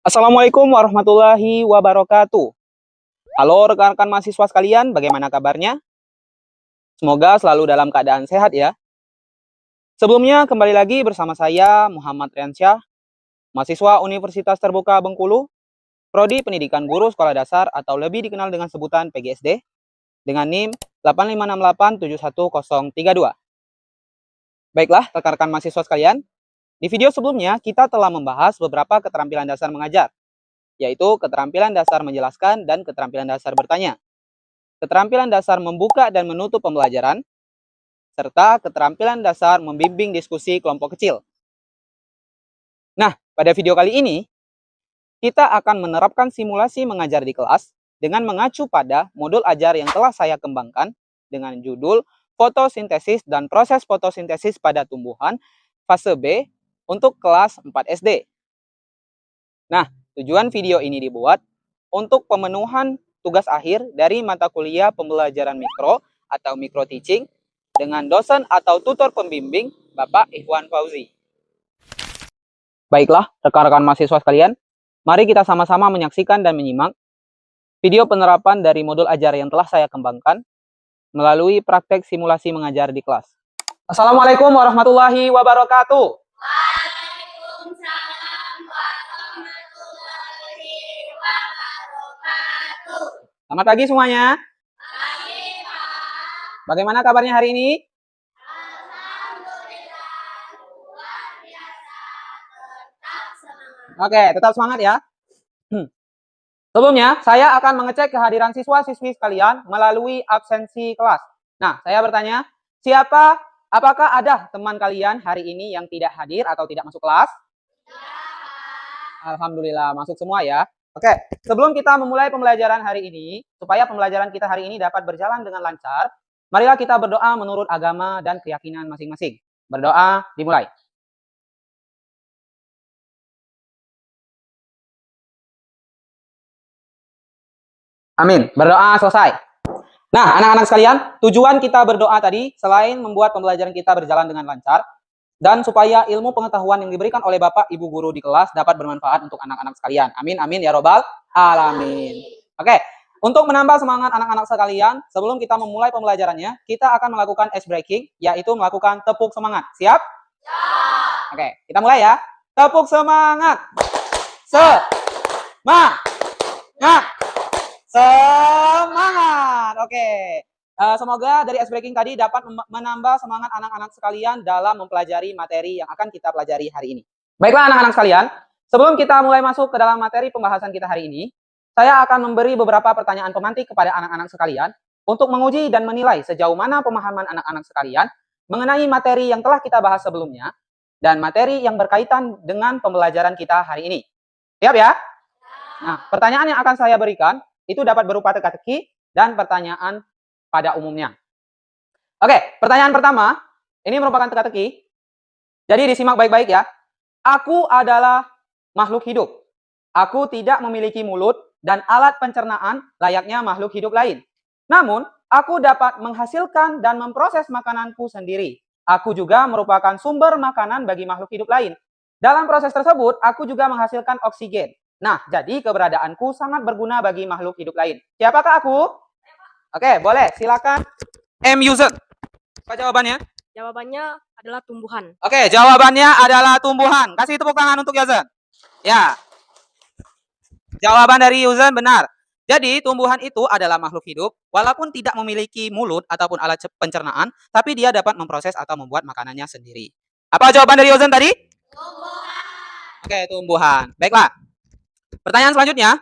Assalamualaikum warahmatullahi wabarakatuh. Halo rekan-rekan mahasiswa sekalian, bagaimana kabarnya? Semoga selalu dalam keadaan sehat ya. Sebelumnya kembali lagi bersama saya Muhammad Riansyah, mahasiswa Universitas Terbuka Bengkulu, Prodi Pendidikan Guru Sekolah Dasar atau lebih dikenal dengan sebutan PGSD, dengan NIM 856871032. Baiklah rekan-rekan mahasiswa sekalian, di video sebelumnya kita telah membahas beberapa keterampilan dasar mengajar, yaitu keterampilan dasar menjelaskan dan keterampilan dasar bertanya. Keterampilan dasar membuka dan menutup pembelajaran, serta keterampilan dasar membimbing diskusi kelompok kecil. Nah, pada video kali ini, kita akan menerapkan simulasi mengajar di kelas dengan mengacu pada modul ajar yang telah saya kembangkan dengan judul Fotosintesis dan Proses Fotosintesis pada Tumbuhan Fase B untuk kelas 4 SD. Nah, tujuan video ini dibuat untuk pemenuhan tugas akhir dari mata kuliah pembelajaran mikro atau micro teaching dengan dosen atau tutor pembimbing Bapak Ikhwan Fauzi. Baiklah, rekan-rekan mahasiswa sekalian, mari kita sama-sama menyaksikan dan menyimak video penerapan dari modul ajar yang telah saya kembangkan melalui praktek simulasi mengajar di kelas. Assalamualaikum warahmatullahi wabarakatuh. Waalaikumsalam warahmatullahi wabarakatuh. Selamat pagi semuanya. Pagi, Pak. Bagaimana kabarnya hari ini? Alhamdulillah, luar biasa. Tetap semangat. Oke, tetap semangat ya. Sebelumnya, saya akan mengecek kehadiran siswa-siswi sekalian melalui absensi kelas. Nah, saya bertanya, apakah ada teman kalian hari ini yang tidak hadir atau tidak masuk kelas? Ya. Alhamdulillah, masuk semua ya. Oke, sebelum kita memulai pembelajaran hari ini, supaya pembelajaran kita hari ini dapat berjalan dengan lancar, marilah kita berdoa menurut agama dan keyakinan masing-masing. Berdoa, dimulai. Amin. Berdoa selesai. Nah, anak-anak sekalian, tujuan kita berdoa tadi selain membuat pembelajaran kita berjalan dengan lancar dan supaya ilmu pengetahuan yang diberikan oleh Bapak Ibu guru di kelas dapat bermanfaat untuk anak-anak sekalian. Amin amin ya robbal alamin. Oke, untuk menambah semangat anak-anak sekalian, sebelum kita memulai pembelajarannya, kita akan melakukan ice breaking, yaitu melakukan tepuk semangat. Siap? Ya. Oke, kita mulai ya. Tepuk semangat. Semangat. Semangat. Oke. Semoga dari ice breaking tadi dapat menambah semangat anak-anak sekalian dalam mempelajari materi yang akan kita pelajari hari ini. Baiklah anak-anak sekalian, sebelum kita mulai masuk ke dalam materi pembahasan kita hari ini, saya akan memberi beberapa pertanyaan pemantik kepada anak-anak sekalian untuk menguji dan menilai sejauh mana pemahaman anak-anak sekalian mengenai materi yang telah kita bahas sebelumnya dan materi yang berkaitan dengan pembelajaran kita hari ini. Siap ya? Nah, pertanyaan yang akan saya berikan itu dapat berupa teka-teki dan pertanyaan pada umumnya. Oke, pertanyaan pertama, ini merupakan teka-teki. Jadi disimak baik-baik ya. Aku adalah makhluk hidup. Aku tidak memiliki mulut dan alat pencernaan layaknya makhluk hidup lain. Namun, aku dapat menghasilkan dan memproses makananku sendiri. Aku juga merupakan sumber makanan bagi makhluk hidup lain. Dalam proses tersebut, aku juga menghasilkan oksigen. Nah, jadi keberadaanku sangat berguna bagi makhluk hidup lain. Siapakah aku? Oke, boleh. Silakan. M. User. Apa jawabannya? Jawabannya adalah tumbuhan. Oke, jawabannya adalah tumbuhan. Kasih tepuk tangan untuk Yazan. Ya. Jawaban dari Yazan benar. Jadi, tumbuhan itu adalah makhluk hidup, walaupun tidak memiliki mulut ataupun alat pencernaan, tapi dia dapat memproses atau membuat makanannya sendiri. Apa jawaban dari Yazan tadi? Tumbuhan. Oke, tumbuhan. Baiklah. Pertanyaan selanjutnya,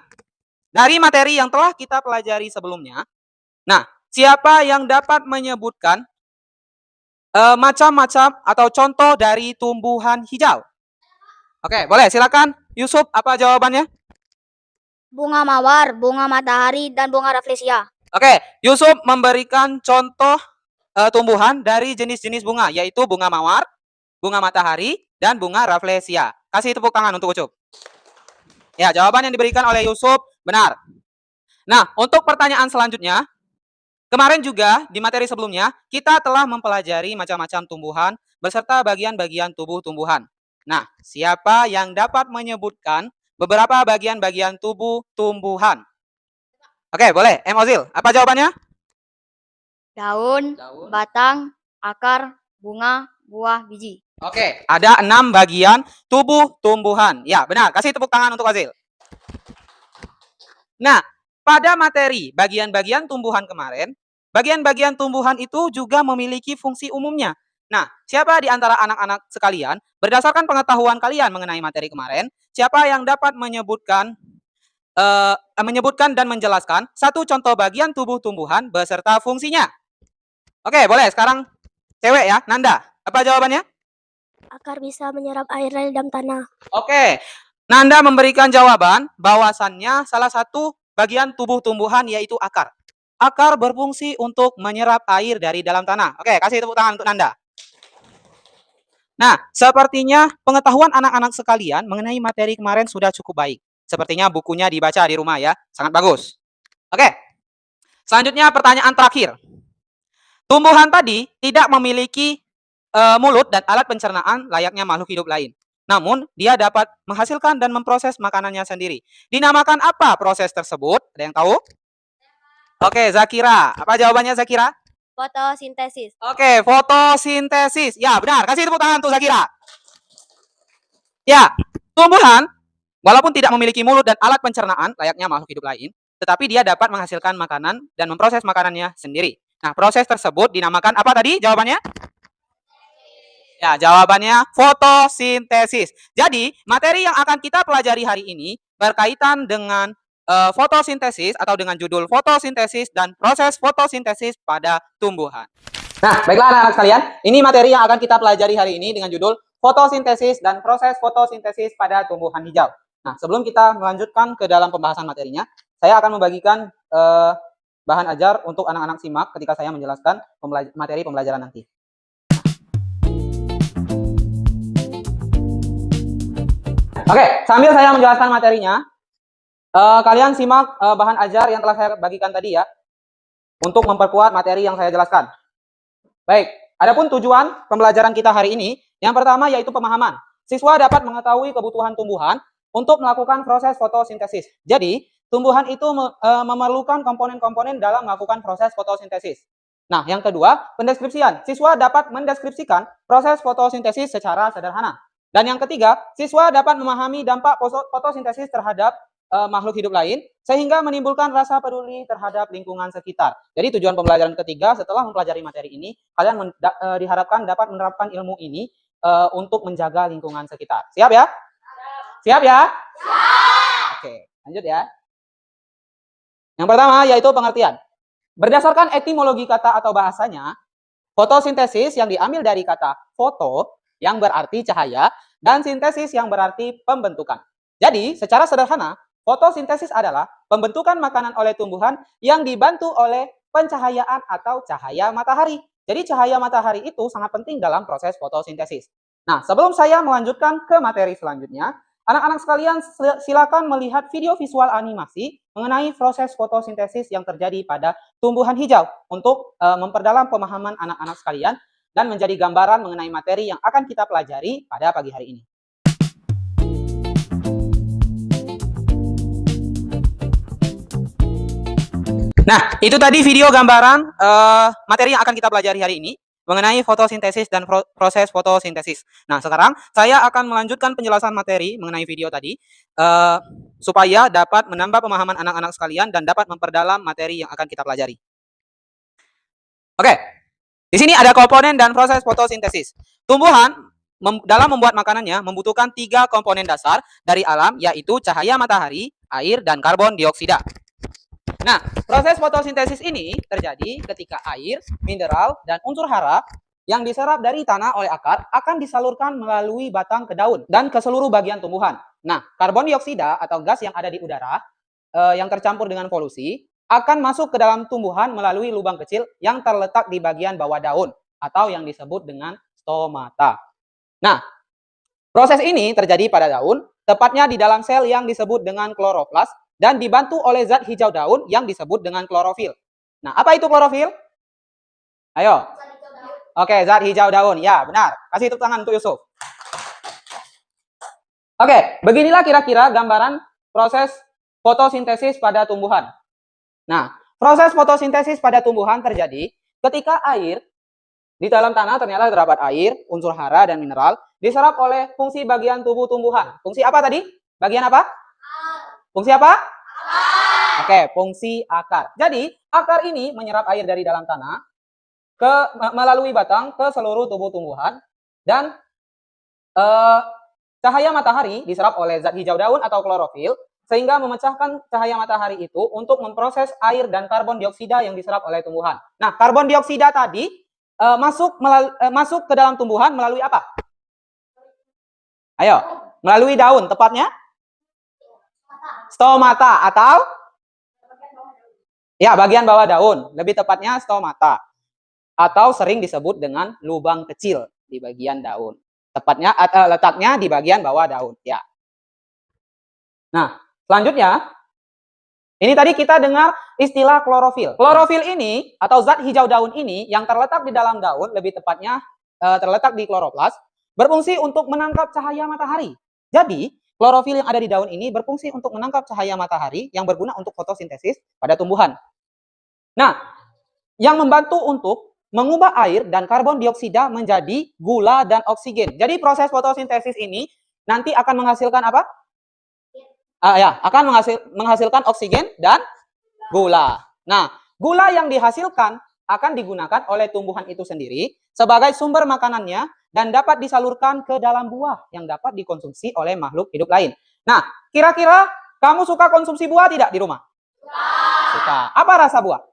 dari materi yang telah kita pelajari sebelumnya, nah, siapa yang dapat menyebutkan macam-macam atau contoh dari tumbuhan hijau? Oke, boleh silakan. Yusuf, apa jawabannya? Bunga mawar, bunga matahari, dan bunga rafflesia. Oke, Yusuf memberikan contoh tumbuhan dari jenis-jenis bunga, yaitu bunga mawar, bunga matahari, dan bunga rafflesia. Kasih tepuk tangan untuk Ucup. Ya, jawaban yang diberikan oleh Yusuf benar. Nah, untuk pertanyaan selanjutnya, kemarin juga di materi sebelumnya, kita telah mempelajari macam-macam tumbuhan beserta bagian-bagian tubuh tumbuhan. Nah, siapa yang dapat menyebutkan beberapa bagian-bagian tubuh tumbuhan. Oke, boleh. Ozil, apa jawabannya? Daun, batang, akar, bunga, buah, biji. Oke, ada 6 bagian tubuh tumbuhan. Ya, benar. Kasih tepuk tangan untuk Ozil. Nah, pada materi bagian-bagian tumbuhan kemarin, bagian-bagian tumbuhan itu juga memiliki fungsi umumnya. Nah, siapa di antara anak-anak sekalian, berdasarkan pengetahuan kalian mengenai materi kemarin, siapa yang dapat menyebutkan dan menjelaskan satu contoh bagian tubuh tumbuhan beserta fungsinya? Oke, boleh. Sekarang cewek ya, Nanda. Apa jawabannya? Akar bisa menyerap air dari dalam tanah. Oke, Nanda memberikan jawaban bahwasannya salah satu bagian tubuh tumbuhan yaitu akar. Akar berfungsi untuk menyerap air dari dalam tanah. Oke, kasih tepuk tangan untuk Nanda. Nah, sepertinya pengetahuan anak-anak sekalian mengenai materi kemarin sudah cukup baik. Sepertinya bukunya dibaca di rumah ya, sangat bagus. Oke, selanjutnya pertanyaan terakhir. Tumbuhan tadi tidak memiliki mulut dan alat pencernaan layaknya makhluk hidup lain. Namun, dia dapat menghasilkan dan memproses makanannya sendiri. Dinamakan apa proses tersebut? Ada yang tahu? Oke, Zakira. Apa jawabannya, Zakira? Fotosintesis. Oke, fotosintesis. Ya, benar. Kasih tepuk tangan untuk Zakira. Ya, tumbuhan, walaupun tidak memiliki mulut dan alat pencernaan layaknya makhluk hidup lain, tetapi dia dapat menghasilkan makanan dan memproses makanannya sendiri. Nah, proses tersebut dinamakan apa tadi jawabannya? Ya, jawabannya fotosintesis. Jadi, materi yang akan kita pelajari hari ini berkaitan dengan fotosintesis atau dengan judul fotosintesis dan proses fotosintesis pada tumbuhan. Nah, baiklah anak-anak sekalian, ini materi yang akan kita pelajari hari ini dengan judul fotosintesis dan proses fotosintesis pada tumbuhan hijau. Nah, sebelum kita melanjutkan ke dalam pembahasan materinya, saya akan membagikan bahan ajar untuk anak-anak simak ketika saya menjelaskan materi pembelajaran nanti. Oke, sambil saya menjelaskan materinya, kalian simak bahan ajar yang telah saya bagikan tadi ya, untuk memperkuat materi yang saya jelaskan. Baik, adapun tujuan pembelajaran kita hari ini, yang pertama yaitu pemahaman. Siswa dapat mengetahui kebutuhan tumbuhan untuk melakukan proses fotosintesis. Jadi, tumbuhan itu memerlukan komponen-komponen dalam melakukan proses fotosintesis. Nah, yang kedua, pendeskripsian. Siswa dapat mendeskripsikan proses fotosintesis secara sederhana. Dan yang ketiga, siswa dapat memahami dampak fotosintesis terhadap makhluk hidup lain, sehingga menimbulkan rasa peduli terhadap lingkungan sekitar. Jadi tujuan pembelajaran ketiga, setelah mempelajari materi ini, kalian diharapkan dapat menerapkan ilmu ini untuk menjaga lingkungan sekitar. Siap ya? Siap ya? Siap. Oke, lanjut ya. Yang pertama yaitu pengertian. Berdasarkan etimologi kata atau bahasanya, fotosintesis yang diambil dari kata foto yang berarti cahaya dan sintesis yang berarti pembentukan. Jadi, secara sederhana, fotosintesis adalah pembentukan makanan oleh tumbuhan yang dibantu oleh pencahayaan atau cahaya matahari. Jadi, cahaya matahari itu sangat penting dalam proses fotosintesis. Nah, sebelum saya melanjutkan ke materi selanjutnya, anak-anak sekalian silakan melihat video visual animasi mengenai proses fotosintesis yang terjadi pada tumbuhan hijau untuk memperdalam pemahaman anak-anak sekalian dan menjadi gambaran mengenai materi yang akan kita pelajari pada pagi hari ini. Nah, itu tadi video gambaran materi yang akan kita pelajari hari ini mengenai fotosintesis dan proses fotosintesis. Nah, sekarang saya akan melanjutkan penjelasan materi mengenai video tadi supaya dapat menambah pemahaman anak-anak sekalian dan dapat memperdalam materi yang akan kita pelajari. Oke, di sini ada komponen dan proses fotosintesis. Tumbuhan dalam membuat makanannya membutuhkan 3 komponen dasar dari alam, yaitu cahaya matahari, air, dan karbon dioksida. Nah, proses fotosintesis ini terjadi ketika air, mineral, dan unsur hara yang diserap dari tanah oleh akar akan disalurkan melalui batang ke daun dan ke seluruh bagian tumbuhan. Nah, karbon dioksida atau gas yang ada di udara yang tercampur dengan polusi akan masuk ke dalam tumbuhan melalui lubang kecil yang terletak di bagian bawah daun atau yang disebut dengan stomata. Nah, proses ini terjadi pada daun, tepatnya di dalam sel yang disebut dengan kloroplas dan dibantu oleh zat hijau daun yang disebut dengan klorofil. Nah, apa itu klorofil? Ayo. Oke, zat hijau daun. Ya, benar. Kasih tepuk tangan untuk Yusuf. Oke, beginilah kira-kira gambaran proses fotosintesis pada tumbuhan. Nah, proses fotosintesis pada tumbuhan terjadi ketika air di dalam tanah ternyata terdapat air, unsur hara, dan mineral diserap oleh fungsi bagian tubuh tumbuhan. Fungsi apa tadi? Bagian apa? Fungsi apa? Oke, fungsi akar. Jadi, akar ini menyerap air dari dalam tanah melalui batang ke seluruh tubuh tumbuhan, dan cahaya matahari diserap oleh zat hijau daun atau klorofil sehingga memecahkan cahaya matahari itu untuk memproses air dan karbon dioksida yang diserap oleh tumbuhan. Nah, karbon dioksida tadi masuk ke dalam tumbuhan melalui apa? Ayo, melalui daun, tepatnya stomata atau ya bagian bawah daun, lebih tepatnya stomata atau sering disebut dengan lubang kecil di bagian daun. Tepatnya letaknya di bagian bawah daun, ya. Nah, selanjutnya ini tadi kita dengar istilah klorofil. Klorofil ini atau zat hijau daun ini yang terletak di dalam daun, lebih tepatnya terletak di kloroplas, berfungsi untuk menangkap cahaya matahari. Jadi, klorofil yang ada di daun ini berfungsi untuk menangkap cahaya matahari yang berguna untuk fotosintesis pada tumbuhan. Nah, yang membantu untuk mengubah air dan karbon dioksida menjadi gula dan oksigen. Jadi proses fotosintesis ini nanti akan menghasilkan apa? Akan menghasilkan oksigen dan gula. Nah, gula yang dihasilkan akan digunakan oleh tumbuhan itu sendiri sebagai sumber makanannya dan dapat disalurkan ke dalam buah yang dapat dikonsumsi oleh makhluk hidup lain. Nah, kira-kira kamu suka konsumsi buah tidak di rumah? Suka. Apa rasa buah?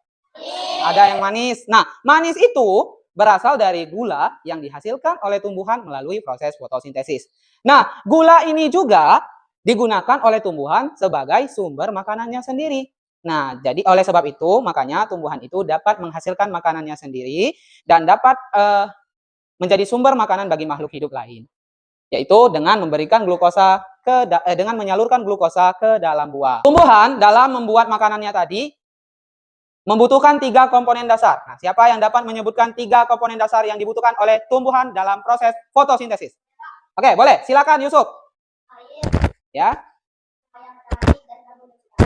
Ada yang manis. Nah, manis itu berasal dari gula yang dihasilkan oleh tumbuhan melalui proses fotosintesis. Nah, gula ini juga digunakan oleh tumbuhan sebagai sumber makanannya sendiri. Nah, jadi oleh sebab itu, makanya tumbuhan itu dapat menghasilkan makanannya sendiri dan dapat menjadi sumber makanan bagi makhluk hidup lain. Yaitu dengan memberikan glukosa dengan menyalurkan glukosa ke dalam buah. Tumbuhan dalam membuat makanannya tadi membutuhkan 3 komponen dasar. Nah, siapa yang dapat menyebutkan 3 komponen dasar yang dibutuhkan oleh tumbuhan dalam proses fotosintesis? Oke, boleh. Silakan Yusuf. Ya.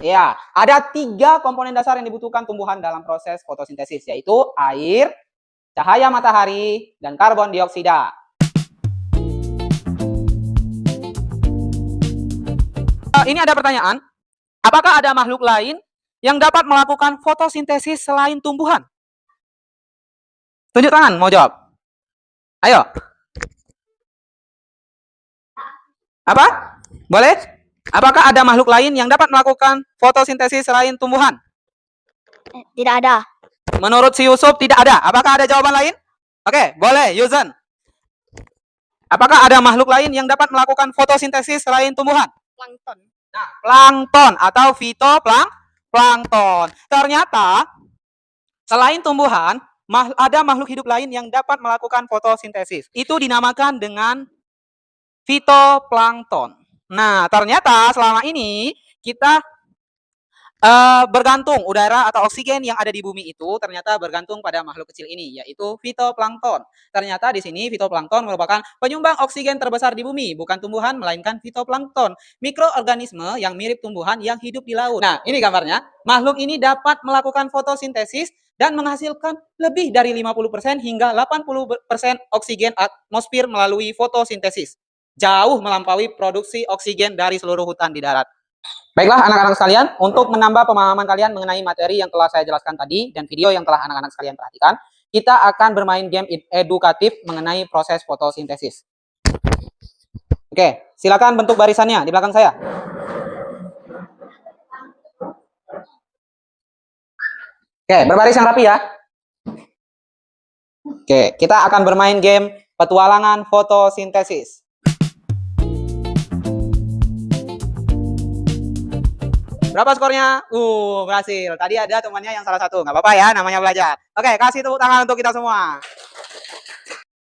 Ya, ada 3 komponen dasar yang dibutuhkan tumbuhan dalam proses fotosintesis, yaitu air, cahaya matahari, dan karbon dioksida. Ini ada pertanyaan. Apakah ada makhluk lain yang dapat melakukan fotosintesis selain tumbuhan? Tunjuk tangan, mau jawab. Ayo. Apa? Boleh? Apakah ada makhluk lain yang dapat melakukan fotosintesis selain tumbuhan? Tidak ada. Menurut si Yusuf tidak ada. Apakah ada jawaban lain? Oke, boleh, Yuzan. Apakah ada makhluk lain yang dapat melakukan fotosintesis selain tumbuhan? Plankton. Nah, plankton atau fitoplankton. Ternyata selain tumbuhan, ada makhluk hidup lain yang dapat melakukan fotosintesis. Itu dinamakan dengan fitoplankton. Nah, ternyata selama ini kita bergantung udara atau oksigen yang ada di bumi itu ternyata bergantung pada makhluk kecil ini, yaitu fitoplankton. Ternyata di sini fitoplankton merupakan penyumbang oksigen terbesar di bumi, bukan tumbuhan melainkan fitoplankton, mikroorganisme yang mirip tumbuhan yang hidup di laut. Nah, ini gambarnya. Makhluk ini dapat melakukan fotosintesis dan menghasilkan lebih dari 50% hingga 80% oksigen atmosfer melalui fotosintesis. Jauh melampaui produksi oksigen dari seluruh hutan di darat. Baiklah anak-anak sekalian, untuk menambah pemahaman kalian mengenai materi yang telah saya jelaskan tadi dan video yang telah anak-anak sekalian perhatikan, kita akan bermain game edukatif mengenai proses fotosintesis. Oke, silakan bentuk barisannya di belakang saya. Oke, berbaris yang rapi ya. Oke, kita akan bermain game petualangan fotosintesis. Berapa skornya? Berhasil. Tadi ada temannya yang salah satu. Nggak apa-apa ya, namanya belajar. Oke, kasih tepuk tangan untuk kita semua.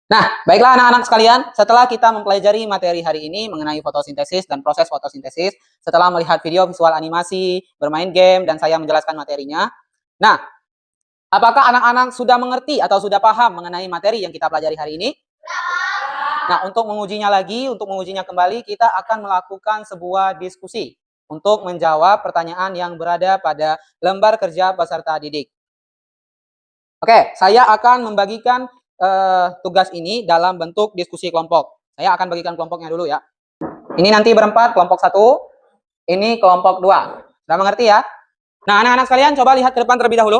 Nah, baiklah anak-anak sekalian. Setelah kita mempelajari materi hari ini mengenai fotosintesis dan proses fotosintesis, setelah melihat video visual animasi, bermain game, dan saya menjelaskan materinya. Nah, apakah anak-anak sudah mengerti atau sudah paham mengenai materi yang kita pelajari hari ini? Nah, untuk mengujinya lagi, untuk mengujinya kembali, kita akan melakukan sebuah diskusi untuk menjawab pertanyaan yang berada pada lembar kerja peserta didik. Oke, saya akan membagikan tugas ini dalam bentuk diskusi kelompok. Saya akan bagikan kelompoknya dulu ya. Ini nanti berempat, kelompok 1, ini kelompok 2. Sudah mengerti ya? Nah, anak-anak sekalian coba lihat ke depan terlebih dahulu.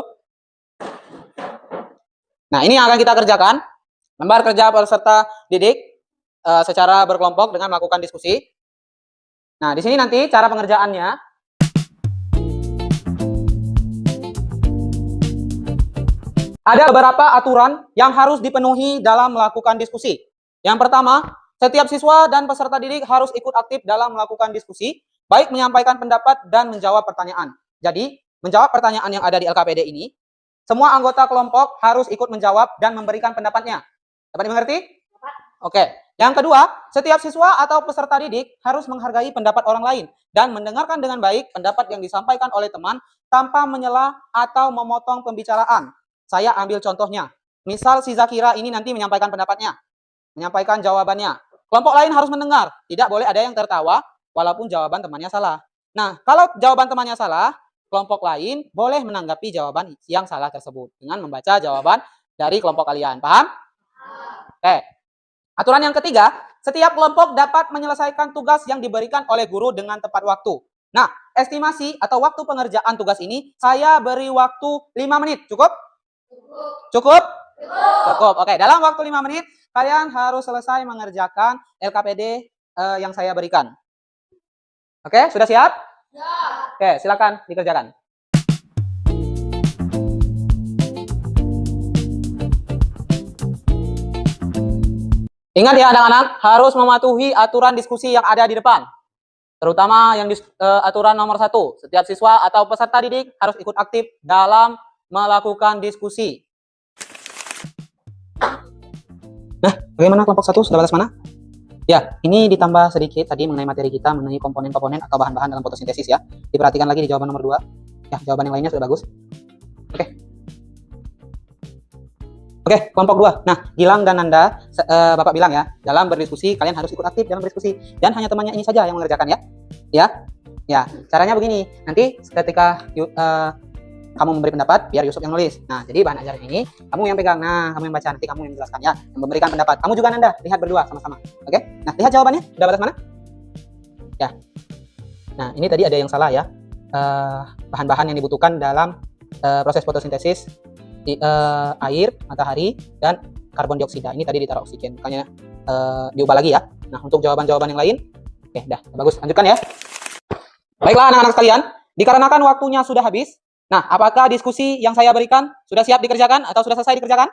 Nah, ini yang akan kita kerjakan. Lembar kerja peserta didik secara berkelompok dengan melakukan diskusi. Nah, di sini nanti cara pengerjaannya. Ada beberapa aturan yang harus dipenuhi dalam melakukan diskusi. Yang pertama, setiap siswa dan peserta didik harus ikut aktif dalam melakukan diskusi, baik menyampaikan pendapat dan menjawab pertanyaan. Jadi, menjawab pertanyaan yang ada di LKPD ini, semua anggota kelompok harus ikut menjawab dan memberikan pendapatnya. Dapat dimengerti? Oke. Yang kedua, setiap siswa atau peserta didik harus menghargai pendapat orang lain dan mendengarkan dengan baik pendapat yang disampaikan oleh teman tanpa menyela atau memotong pembicaraan. Saya ambil contohnya. Misal si Zakira ini nanti menyampaikan pendapatnya, menyampaikan jawabannya. Kelompok lain harus mendengar. Tidak boleh ada yang tertawa walaupun jawaban temannya salah. Nah, kalau jawaban temannya salah, kelompok lain boleh menanggapi jawaban yang salah tersebut dengan membaca jawaban dari kelompok kalian. Paham? Oke. Aturan yang ketiga, setiap kelompok dapat menyelesaikan tugas yang diberikan oleh guru dengan tepat waktu. Nah, estimasi atau waktu pengerjaan tugas ini saya beri waktu 5 menit. Cukup? Cukup? Cukup. Oke, dalam waktu 5 menit kalian harus selesai mengerjakan LKPD yang saya berikan. Oke, sudah siap? Ya. Oke, silakan dikerjakan. Ingat ya anak-anak, harus mematuhi aturan diskusi yang ada di depan. Terutama yang aturan nomor 1, setiap siswa atau peserta didik harus ikut aktif dalam melakukan diskusi. Nah, bagaimana kelompok 1 sudah batas mana? Ya, ini ditambah sedikit tadi mengenai materi kita, mengenai komponen-komponen atau bahan-bahan dalam fotosintesis ya. Diperhatikan lagi di jawaban nomor 2. Ya, jawaban yang lainnya sudah bagus. Oke, kelompok 2. Nah, Gilang dan Nanda, Bapak bilang ya, dalam berdiskusi kalian harus ikut aktif dalam berdiskusi. Dan hanya temannya ini saja yang mengerjakan ya. Ya, caranya begini. Nanti ketika kamu memberi pendapat, biar Yusuf yang nulis. Nah, jadi bahan ajaran ini kamu yang pegang. Nah, kamu yang baca, nanti kamu yang menjelaskan ya, yang memberikan pendapat. Kamu juga Nanda, lihat berdua sama-sama. Oke? Nah, lihat jawabannya. Sudah batas mana? Ya. Nah, ini tadi ada yang salah ya. Bahan-bahan yang dibutuhkan dalam proses fotosintesis air, matahari, dan karbon dioksida. Ini tadi ditaruh oksigen, makanya diubah lagi ya. Nah, untuk jawaban-jawaban yang lain, oke, dah bagus. Lanjutkan ya. Baiklah anak-anak sekalian, dikarenakan waktunya sudah habis. Nah, apakah diskusi yang saya berikan sudah siap dikerjakan atau sudah selesai dikerjakan?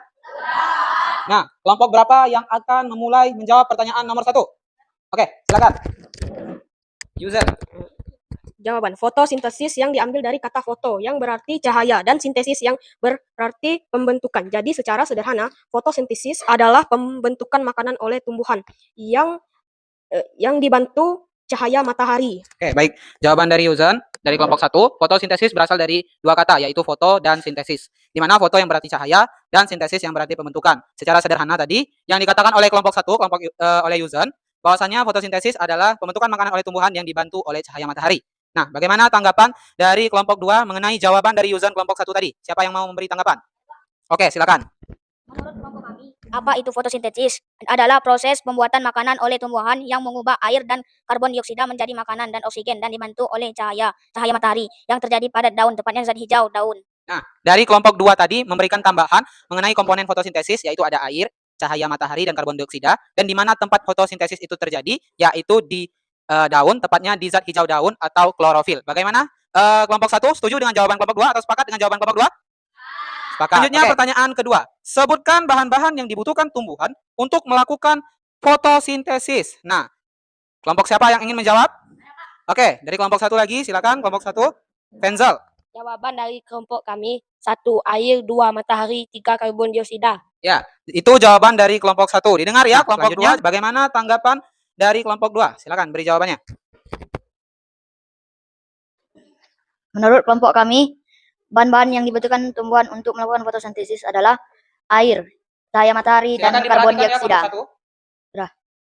Nah, kelompok berapa yang akan memulai menjawab pertanyaan nomor 1? Oke, silakan. User. Jawaban, fotosintesis yang diambil dari kata foto yang berarti cahaya dan sintesis yang berarti pembentukan. Jadi secara sederhana, fotosintesis adalah pembentukan makanan oleh tumbuhan yang dibantu cahaya matahari. Oke, baik. Jawaban dari Yuzan dari kelompok 1, fotosintesis berasal dari dua kata, yaitu foto dan sintesis. Di mana foto yang berarti cahaya dan sintesis yang berarti pembentukan. Secara sederhana tadi, yang dikatakan oleh kelompok 1, oleh Yuzan, bahwasanya fotosintesis adalah pembentukan makanan oleh tumbuhan yang dibantu oleh cahaya matahari. Nah, bagaimana tanggapan dari kelompok 2 mengenai jawaban dari Yuzan kelompok 1 tadi? Siapa yang mau memberi tanggapan? Oke, silakan. Menurut kelompok kami, apa itu fotosintesis? Adalah proses pembuatan makanan oleh tumbuhan yang mengubah air dan karbon dioksida menjadi makanan dan oksigen dan dibantu oleh cahaya matahari yang terjadi pada daun, tepatnya zat hijau daun. Nah, dari kelompok 2 tadi memberikan tambahan mengenai komponen fotosintesis, yaitu ada air, cahaya matahari, dan karbon dioksida. Dan di mana tempat fotosintesis itu terjadi, yaitu di daun, tepatnya di zat hijau daun atau klorofil. Bagaimana? Kelompok 1 setuju dengan jawaban kelompok 2 atau sepakat dengan jawaban kelompok 2? Sepakat. Selanjutnya pertanyaan kedua. Sebutkan bahan-bahan yang dibutuhkan tumbuhan untuk melakukan fotosintesis. Nah, kelompok siapa yang ingin menjawab? Oke, dari kelompok 1 lagi, silakan kelompok 1. Fenzel. Jawaban dari kelompok kami, 1 air, 2 matahari, 3 karbon dioksida. Ya, itu jawaban dari kelompok 1. Didengar ya kelompoknya. Bagaimana tanggapan dari kelompok 2? Silakan beri jawabannya. Menurut kelompok kami, bahan-bahan yang dibutuhkan tumbuhan untuk melakukan fotosintesis adalah air, cahaya matahari, dan karbon dioksida.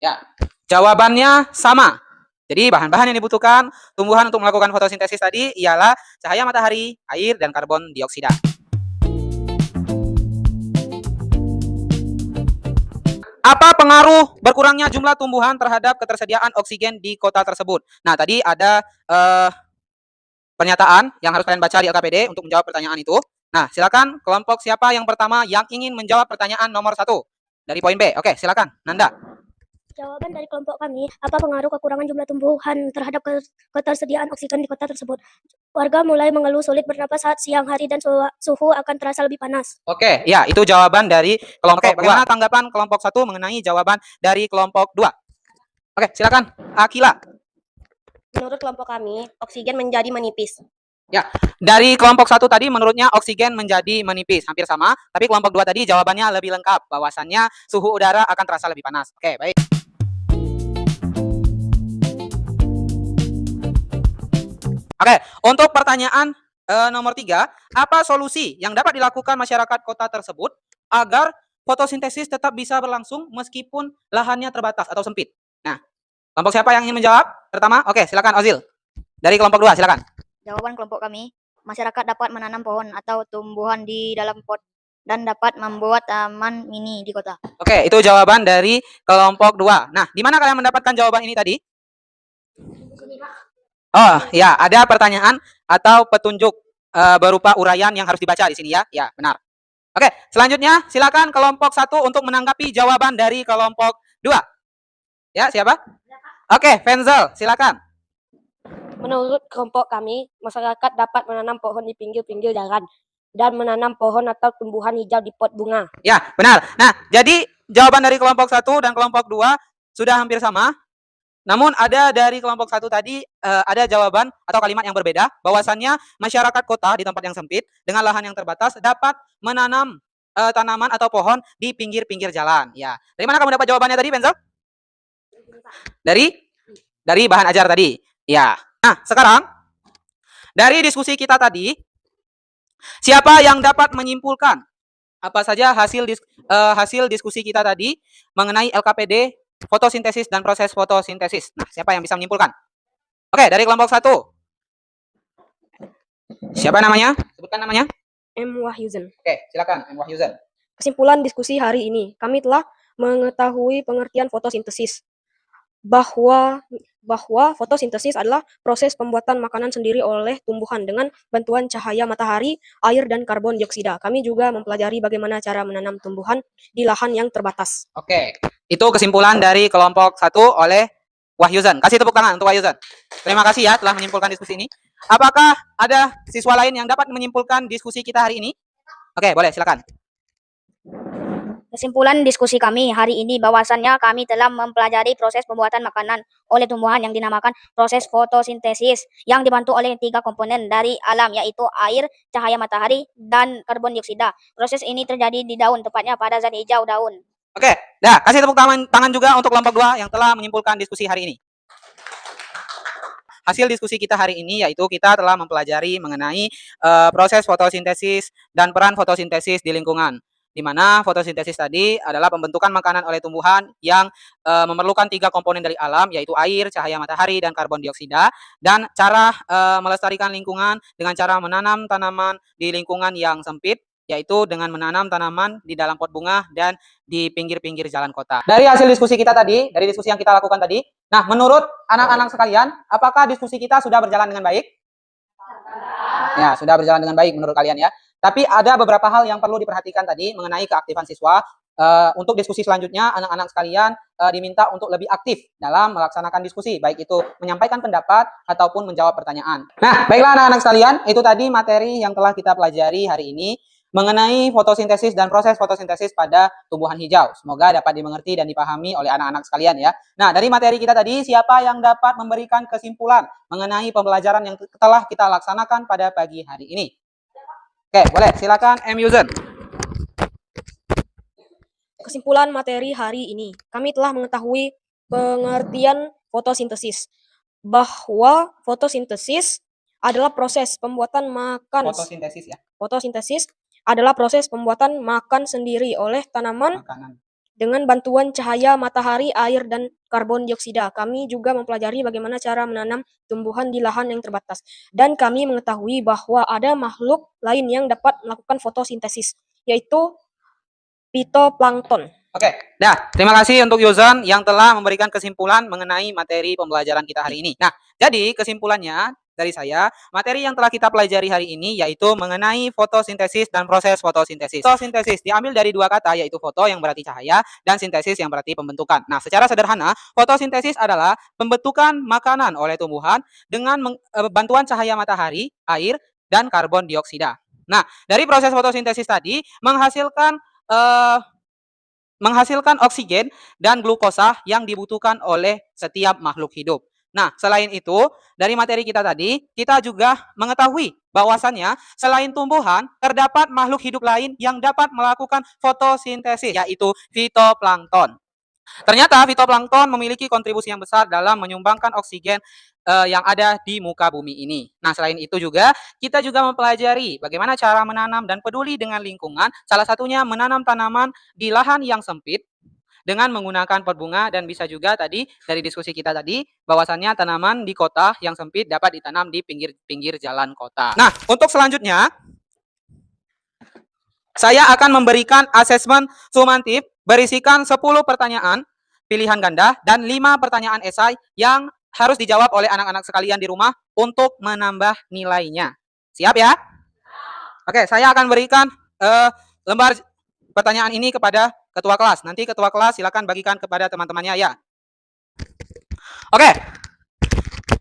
Ya, jawabannya sama. Jadi bahan-bahan yang dibutuhkan tumbuhan untuk melakukan fotosintesis tadi ialah cahaya matahari, air, dan karbon dioksida. Apa pengaruh berkurangnya jumlah tumbuhan terhadap ketersediaan oksigen di kota tersebut? Nah, tadi ada pernyataan yang harus kalian baca di LKPD untuk menjawab pertanyaan itu. Nah, silakan kelompok siapa yang pertama yang ingin menjawab pertanyaan nomor 1 dari poin B. Oke, silakan. Nanda. Jawaban dari kelompok kami, apa pengaruh kekurangan jumlah tumbuhan terhadap ketersediaan oksigen di kota tersebut? Warga mulai mengeluh sulit bernapas saat siang hari dan suhu akan terasa lebih panas. Oke, ya itu jawaban dari kelompok 2. Bagaimana tanggapan kelompok 1 mengenai jawaban dari kelompok 2? Oke, silakan. Akila. Menurut kelompok kami, oksigen menjadi menipis. Ya, dari kelompok 1 tadi menurutnya oksigen menjadi menipis, hampir sama. Tapi kelompok 2 tadi jawabannya lebih lengkap, bahwasannya suhu udara akan terasa lebih panas. Oke, baik. Oke, untuk pertanyaan nomor 3, apa solusi yang dapat dilakukan masyarakat kota tersebut agar fotosintesis tetap bisa berlangsung meskipun lahannya terbatas atau sempit? Nah, kelompok siapa yang ingin menjawab? Pertama, oke, silakan Ozil. Dari kelompok 2, silakan. Jawaban kelompok kami, masyarakat dapat menanam pohon atau tumbuhan di dalam pot dan dapat membuat taman mini di kota. Oke, itu jawaban dari kelompok 2. Nah, di mana kalian mendapatkan jawaban ini tadi? Oh, ya, ada pertanyaan atau petunjuk berupa uraian yang harus dibaca di sini ya. Ya, benar. Oke, selanjutnya silakan kelompok 1 untuk menanggapi jawaban dari kelompok 2. Ya, siapa? Oke, Fenzel, silakan. Menurut kelompok kami, masyarakat dapat menanam pohon di pinggir-pinggir jalan dan menanam pohon atau tumbuhan hijau di pot bunga. Ya, benar. Nah, jadi jawaban dari kelompok 1 dan kelompok 2 sudah hampir sama. Namun ada dari kelompok 1 tadi ada jawaban atau kalimat yang berbeda, bahwasannya masyarakat kota di tempat yang sempit dengan lahan yang terbatas dapat menanam tanaman atau pohon di pinggir-pinggir jalan. Ya, dari mana kamu dapat jawabannya tadi, Benzel? Dari bahan ajar tadi. Ya. Nah, sekarang dari diskusi kita tadi, siapa yang dapat menyimpulkan apa saja hasil diskusi kita tadi mengenai LKPD, fotosintesis dan proses fotosintesis? Nah, siapa yang bisa menyimpulkan? Oke, dari kelompok 1. Siapa namanya? Sebutkan namanya. M. Wahyuzen. Oke, silakan M. Wahyuzen. Kesimpulan diskusi hari ini, kami telah mengetahui pengertian fotosintesis, bahwa fotosintesis adalah proses pembuatan makanan sendiri oleh tumbuhan dengan bantuan cahaya matahari, air, dan karbon dioksida. Kami juga mempelajari bagaimana cara menanam tumbuhan di lahan yang terbatas. Oke, itu kesimpulan dari kelompok 1 oleh Wahyuzen. Kasih tepuk tangan untuk Wahyuzen. Terima kasih ya telah menyimpulkan diskusi ini. Apakah ada siswa lain yang dapat menyimpulkan diskusi kita hari ini? Oke, boleh, silakan. Kesimpulan diskusi kami hari ini bahwasannya kami telah mempelajari proses pembuatan makanan oleh tumbuhan yang dinamakan proses fotosintesis yang dibantu oleh 3 komponen dari alam, yaitu air, cahaya matahari, dan karbon dioksida. Proses ini terjadi di daun, tepatnya pada zat hijau daun. Oke, dah kasih tepuk tangan juga untuk kelompok 2 yang telah menyimpulkan diskusi hari ini. Hasil diskusi kita hari ini yaitu kita telah mempelajari mengenai proses fotosintesis dan peran fotosintesis di lingkungan. Di mana fotosintesis tadi adalah pembentukan makanan oleh tumbuhan yang memerlukan 3 komponen dari alam, yaitu air, cahaya matahari, dan karbon dioksida. Dan cara melestarikan lingkungan dengan cara menanam tanaman di lingkungan yang sempit, yaitu dengan menanam tanaman di dalam pot bunga dan di pinggir-pinggir jalan kota. Dari hasil diskusi kita tadi, dari diskusi yang kita lakukan tadi, nah menurut anak-anak sekalian, apakah diskusi kita sudah berjalan dengan baik? Ya, sudah berjalan dengan baik menurut kalian ya. Tapi ada beberapa hal yang perlu diperhatikan tadi mengenai keaktifan siswa. Untuk diskusi selanjutnya, anak-anak sekalian diminta untuk lebih aktif dalam melaksanakan diskusi, baik itu menyampaikan pendapat ataupun menjawab pertanyaan. Nah, baiklah anak-anak sekalian, itu tadi materi yang telah kita pelajari hari ini mengenai fotosintesis dan proses fotosintesis pada tumbuhan hijau. Semoga dapat dimengerti dan dipahami oleh anak-anak sekalian ya. Nah, dari materi kita tadi, siapa yang dapat memberikan kesimpulan mengenai pembelajaran yang telah kita laksanakan pada pagi hari ini? Oke, boleh. Silakan M. Yuzen. Kesimpulan materi hari ini, kami telah mengetahui pengertian fotosintesis, bahwa fotosintesis adalah proses pembuatan makan. Fotosintesis ya. Fotosintesis adalah proses pembuatan makan sendiri oleh tanaman Makanan. dengan bantuan cahaya matahari, air, dan karbon dioksida. Kami juga mempelajari bagaimana cara menanam tumbuhan di lahan yang terbatas. Dan kami mengetahui bahwa ada makhluk lain yang dapat melakukan fotosintesis, yaitu fitoplankton. Oke, dah. Terima kasih untuk Yuzan yang telah memberikan kesimpulan mengenai materi pembelajaran kita hari ini. Nah, jadi kesimpulannya dari saya, materi yang telah kita pelajari hari ini yaitu mengenai fotosintesis dan proses fotosintesis. Fotosintesis diambil dari dua kata, yaitu foto yang berarti cahaya dan sintesis yang berarti pembentukan. Nah, secara sederhana, fotosintesis adalah pembentukan makanan oleh tumbuhan dengan bantuan cahaya matahari, air, dan karbon dioksida. Nah, dari proses fotosintesis tadi menghasilkan oksigen dan glukosa yang dibutuhkan oleh setiap makhluk hidup. Nah, selain itu, dari materi kita tadi, kita juga mengetahui bahwasannya selain tumbuhan, terdapat makhluk hidup lain yang dapat melakukan fotosintesis, yaitu fitoplankton. Ternyata fitoplankton memiliki kontribusi yang besar dalam menyumbangkan oksigen yang ada di muka bumi ini. Nah, selain itu juga kita juga mempelajari bagaimana cara menanam dan peduli dengan lingkungan. Salah satunya menanam tanaman di lahan yang sempit dengan menggunakan pot bunga, dan bisa juga tadi dari diskusi kita tadi bahwasannya tanaman di kota yang sempit dapat ditanam di pinggir-pinggir jalan kota. Nah, untuk selanjutnya saya akan memberikan asesmen sumatif berisikan 10 pertanyaan pilihan ganda dan 5 pertanyaan esai yang harus dijawab oleh anak-anak sekalian di rumah untuk menambah nilainya. Siap ya? Oke, saya akan berikan lembar pertanyaan ini kepada ketua kelas. Nanti ketua kelas silakan bagikan kepada teman-temannya ya. Oke.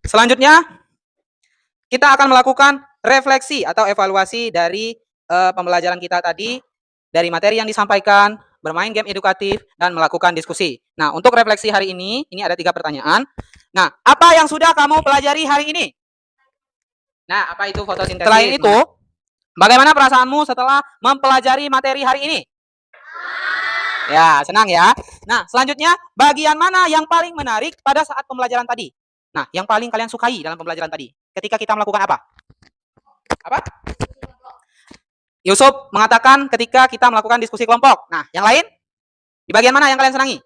Selanjutnya kita akan melakukan refleksi atau evaluasi dari pembelajaran kita tadi, dari materi yang disampaikan, bermain game edukatif, dan melakukan diskusi. Nah, untuk refleksi hari ini ada 3 pertanyaan. Nah, apa yang sudah kamu pelajari hari ini? Nah, apa itu fotosintesis? Selain itu, bagaimana perasaanmu setelah mempelajari materi hari ini? Ya, senang ya. Nah, selanjutnya, bagian mana yang paling menarik pada saat pembelajaran tadi? Nah, yang paling kalian sukai dalam pembelajaran tadi? Ketika kita melakukan apa? Apa? Yusuf mengatakan ketika kita melakukan diskusi kelompok. Nah, yang lain? Di bagian mana yang kalian senangi?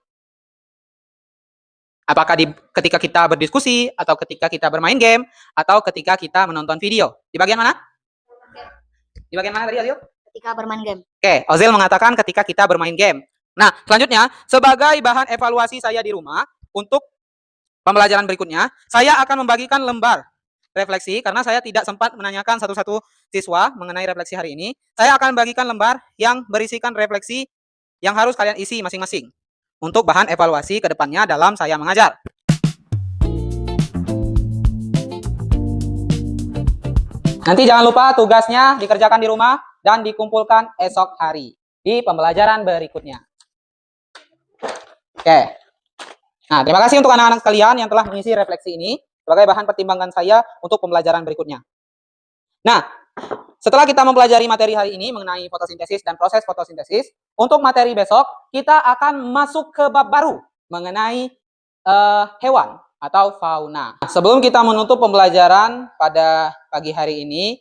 Apakah ketika kita berdiskusi, atau ketika kita bermain game, atau ketika kita menonton video? Di bagian mana? Di bagian mana tadi, Ozil? Ketika bermain game. Oke, Ozil mengatakan ketika kita bermain game. Nah, selanjutnya, sebagai bahan evaluasi saya di rumah, untuk pembelajaran berikutnya, saya akan membagikan lembar refleksi, karena saya tidak sempat menanyakan satu-satu siswa mengenai refleksi hari ini. Saya akan bagikan lembar yang berisikan refleksi yang harus kalian isi masing-masing untuk bahan evaluasi ke depannya dalam saya mengajar. Nanti jangan lupa tugasnya dikerjakan di rumah dan dikumpulkan esok hari di pembelajaran berikutnya. Oke. Nah, terima kasih untuk anak-anak sekalian yang telah mengisi refleksi ini sebagai bahan pertimbangan saya untuk pembelajaran berikutnya. Nah, setelah kita mempelajari materi hari ini mengenai fotosintesis dan proses fotosintesis, untuk materi besok kita akan masuk ke bab baru mengenai hewan atau fauna. Sebelum kita menutup pembelajaran pada pagi hari ini,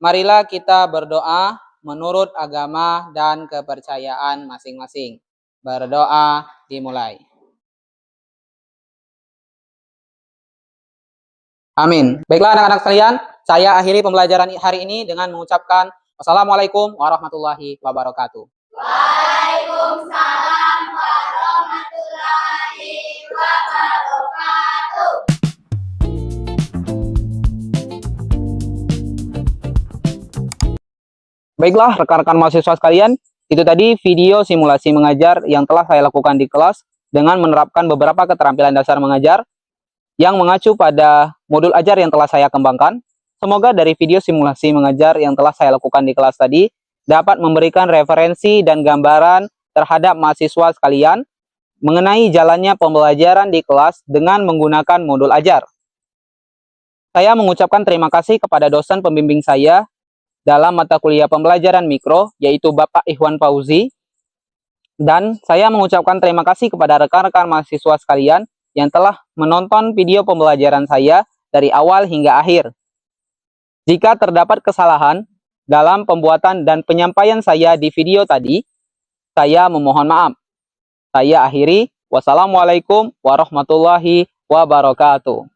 marilah kita berdoa menurut agama dan kepercayaan masing-masing. Berdoa dimulai. Amin. Baiklah anak-anak sekalian, saya akhiri pembelajaran hari ini dengan mengucapkan wassalamualaikum warahmatullahi wabarakatuh. Waalaikumsalam warahmatullahi wabarakatuh. Baiklah rekan-rekan mahasiswa sekalian, itu tadi video simulasi mengajar yang telah saya lakukan di kelas dengan menerapkan beberapa keterampilan dasar mengajar yang mengacu pada modul ajar yang telah saya kembangkan. Semoga dari video simulasi mengajar yang telah saya lakukan di kelas tadi dapat memberikan referensi dan gambaran terhadap mahasiswa sekalian mengenai jalannya pembelajaran di kelas dengan menggunakan modul ajar. Saya mengucapkan terima kasih kepada dosen pembimbing saya dalam mata kuliah pembelajaran mikro, yaitu Bapak Ikhwan Fauzi. Dan saya mengucapkan terima kasih kepada rekan-rekan mahasiswa sekalian yang telah menonton video pembelajaran saya dari awal hingga akhir. Jika terdapat kesalahan dalam pembuatan dan penyampaian saya di video tadi, saya memohon maaf. Saya akhiri. Wassalamualaikum warahmatullahi wabarakatuh.